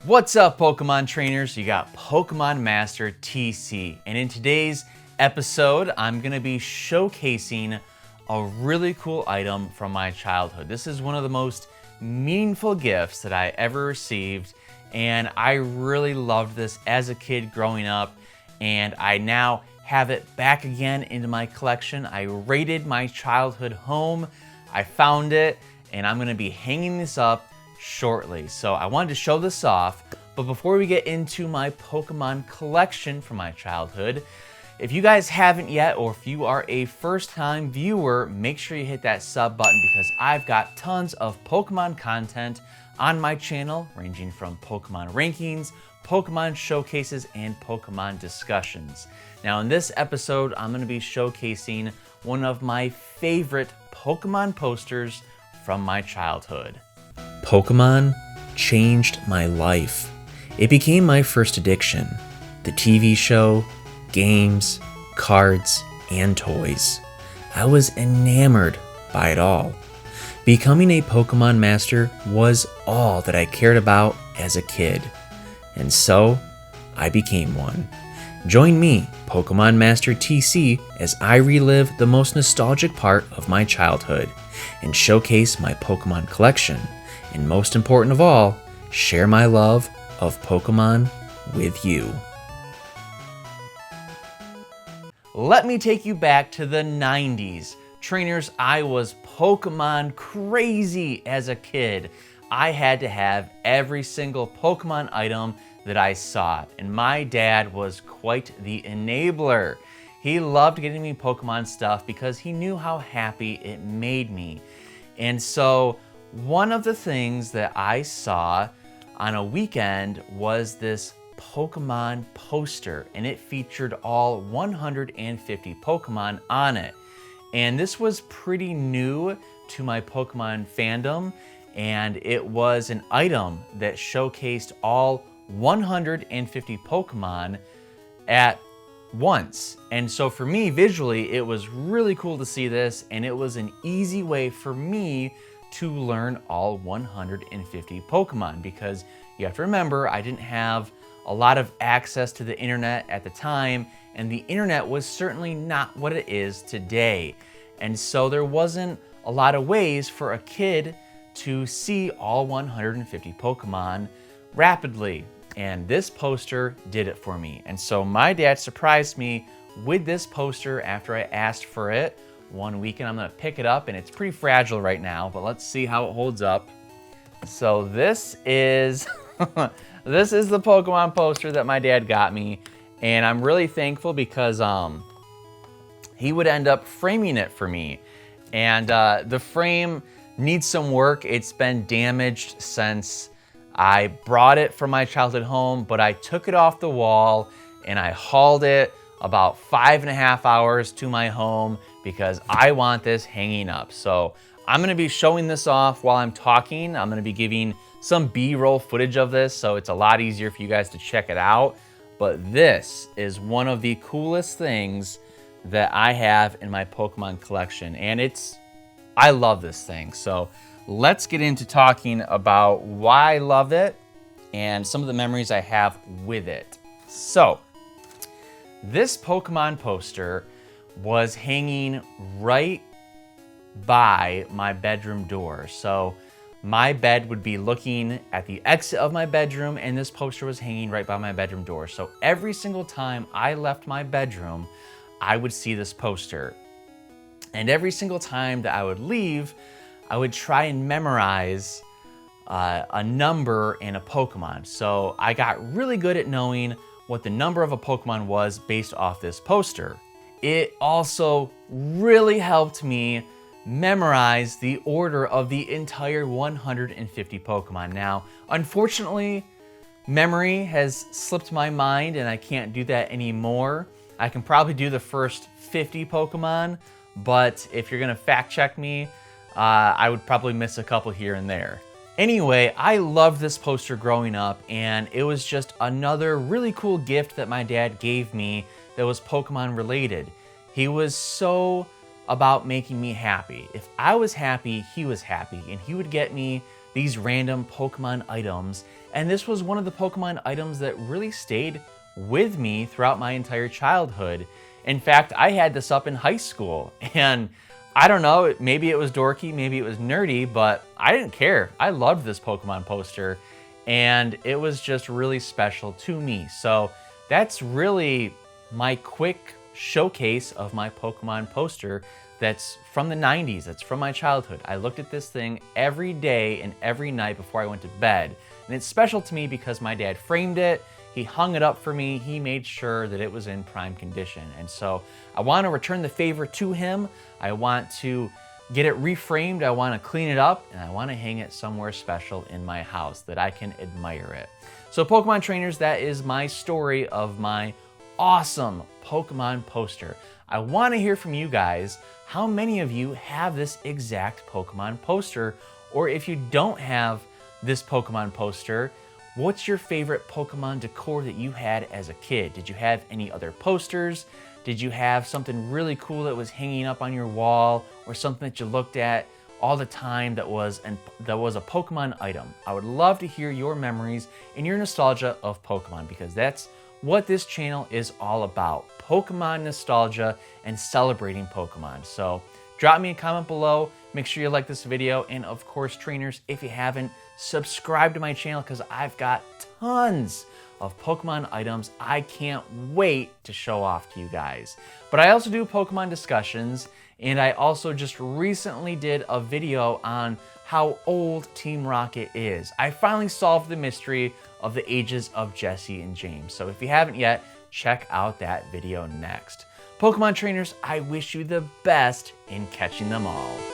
What's up, Pokemon trainers? You got Pokemon Master TC, and in today's episode, I'm gonna be showcasing a really cool item from my childhood. This is one of the most meaningful gifts that I ever received, and I really loved this as a kid growing up, and I now have it back again into my collection. I raided my childhood home, I found it, and I'm gonna be hanging this up shortly. So I wanted to show this off, but before we get into my Pokemon collection from my childhood, if you guys haven't yet, or if you are a first-time viewer, make sure you hit that sub button because I've got tons of Pokemon content on my channel, ranging from Pokemon rankings, Pokemon showcases, and Pokemon discussions. Now in this episode, I'm going to be showcasing one of my favorite Pokemon posters from my childhood. Pokemon changed my life. It became my first addiction. The TV show, games, cards, and toys. I was enamored by it all. Becoming a Pokemon master was all that I cared about as a kid. And so, I became one. Join me, Pokemon Master TC, as I relive the most nostalgic part of my childhood and showcase my Pokemon collection. And most important of all, share my love of Pokemon with you. Let me take you back to the 90s. Trainers, I was Pokemon crazy as a kid. I had to have every single Pokemon item that I saw, and my dad was quite the enabler. He loved getting me Pokemon stuff because he knew how happy it made me. And so, one of the things that I saw on a weekend was this Pokemon poster, and it featured all 150 Pokemon on it. And this was pretty new to my Pokemon fandom, and it was an item that showcased all 150 Pokemon at once. And so for me, visually, it was really cool to see this, and it was an easy way for me to learn all 150 Pokemon, because you have to remember, I didn't have a lot of access to the internet at the time, and the internet was certainly not what it is today. And so there wasn't a lot of ways for a kid to see all 150 Pokemon rapidly. And this poster did it for me. And so my dad surprised me with this poster after I asked for it one weekend. I'm gonna pick it up, and it's pretty fragile right now, but let's see how it holds up. So this is this is the Pokemon poster that my dad got me, and I'm really thankful because he would end up framing it for me. And the frame needs some work. It's been damaged since I brought it from my childhood home, but I took it off the wall and I hauled it about 5.5 hours to my home because I want this hanging up. So I'm gonna be showing this off while I'm talking. I'm gonna be giving some B-roll footage of this, so it's a lot easier for you guys to check it out. But this is one of the coolest things that I have in my Pokemon collection, and I love this thing. So let's get into talking about why I love it and some of the memories I have with it. So, this Pokemon poster was hanging right by my bedroom door. So, my bed would be looking at the exit of my bedroom, and this poster was hanging right by my bedroom door. So, every single time I left my bedroom, I would see this poster. And every single time that I would leave, I would try and memorize a number and a Pokemon. So I got really good at knowing what the number of a Pokemon was based off this poster. It also really helped me memorize the order of the entire 150 Pokemon. Now, unfortunately, memory has slipped my mind and I can't do that anymore. I can probably do the first 50 Pokemon, but if you're gonna fact check me, I would probably miss a couple here and there. Anyway, I loved this poster growing up, and it was just another really cool gift that my dad gave me that was Pokemon related. He was so about making me happy. If I was happy, he was happy, and he would get me these random Pokemon items. And this was one of the Pokemon items that really stayed with me throughout my entire childhood. In fact, I had this up in high school, and I don't know, maybe it was dorky, maybe it was nerdy, but I didn't care. I loved this Pokemon poster, and it was just really special to me. So that's really my quick showcase of my Pokemon poster that's from the 90s, that's from my childhood. I looked at this thing every day and every night before I went to bed. And it's special to me because my dad framed it, he hung it up for me, he made sure that it was in prime condition. And so I want to return the favor to him. I want to get it reframed, I want to clean it up, and I want to hang it somewhere special in my house that I can admire it. So Pokemon trainers, that is my story of my awesome Pokemon poster. I want to hear from you guys. How many of you have this exact Pokemon poster? Or if you don't have this Pokemon poster, what's your favorite Pokemon decor that you had as a kid? Did you have any other posters? Did you have something really cool that was hanging up on your wall, or something that you looked at all the time that was a Pokemon item? I would love to hear your memories and your nostalgia of Pokemon, because that's what this channel is all about. Pokemon nostalgia and celebrating Pokemon. So drop me a comment below, make sure you like this video, and of course, trainers, if you haven't, subscribe to my channel because I've got tons of Pokemon items I can't wait to show off to you guys. But I also do Pokemon discussions, and I also just recently did a video on how old Team Rocket is. I finally solved the mystery of the ages of Jesse and James. So if you haven't yet, check out that video next. Pokemon trainers, I wish you the best in catching them all.